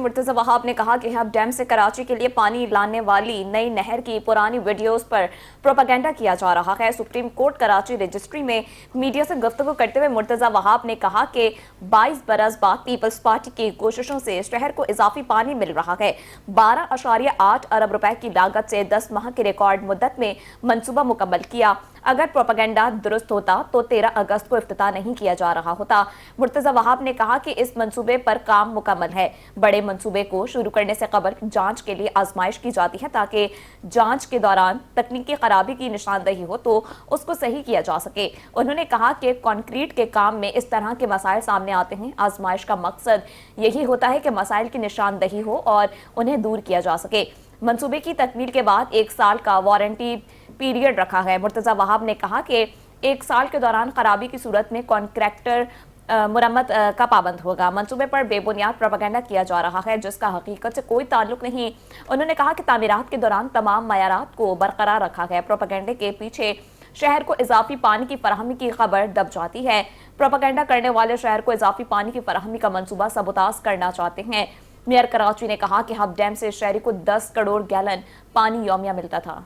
مرتضی وہاب نے کہا کہ ہب ڈیم سے کراچی کے لیے پانی لانے والی نئی نہر کی پرانی ویڈیوز پر پروپیگنڈا کیا جا رہا ہے۔ سپریم کورٹ کراچی رجسٹری میں میڈیا سے گفتگو کرتے ہوئے مرتضی وہاب نے کہا کہ 22 برس بعد پیپلز پارٹی کی کوششوں سے شہر کو اضافی پانی مل رہا ہے۔ 12.8 ارب روپے کی لاگت سے 10 ماہ کی ریکارڈ مدت میں منصوبہ مکمل کیا۔ اگر پروپیگنڈا درست ہوتا تو 13 اگست کو افتتاح نہیں کیا جا رہا ہوتا۔ مرتضی وہاب نے کہا کہ اس منصوبے پر کام مکمل ہے۔ بڑے منصوبے کو شروع کرنے سے قبل جانچ کے لیے آزمائش کی جاتی ہے تاکہ جانچ کے دوران تکنیکی خرابی کی نشاندہی ہو تو اس کو صحیح کیا جا سکے۔ انہوں نے کہا کہ کنکریٹ کے کام میں اس طرح کے مسائل سامنے آتے ہیں۔ آزمائش کا مقصد یہی ہوتا ہے کہ مسائل کی نشاندہی ہو اور انہیں دور کیا جا سکے۔ منصوبے کی تکمیل کے بعد 1 سال کا وارنٹی پیریڈ رکھا ہے۔ مرتضی وہاب نے کہا کہ 1 سال کے دوران خرابی کی صورت میں کانٹریکٹر مرمت کا پابند ہوگا۔ منصوبے پر بے بنیاد پروپیگنڈا کیا جا رہا ہے جس کا حقیقت سے کوئی تعلق نہیں۔ انہوں نے کہا کہ تعمیرات کے دوران تمام معیارات کو برقرار رکھا گیا۔ پروپیگنڈے کے پیچھے شہر کو اضافی پانی کی فراہمی کی خبر دب جاتی ہے۔ پروپیگنڈا کرنے والے شہر کو اضافی پانی کی فراہمی کا منصوبہ سبوتاژ کرنا چاہتے ہیں۔ میئر کراچی نے کہا کہ ہب ڈیم سے شہری کو 10 کروڑ گیلن پانی یومیہ ملتا تھا۔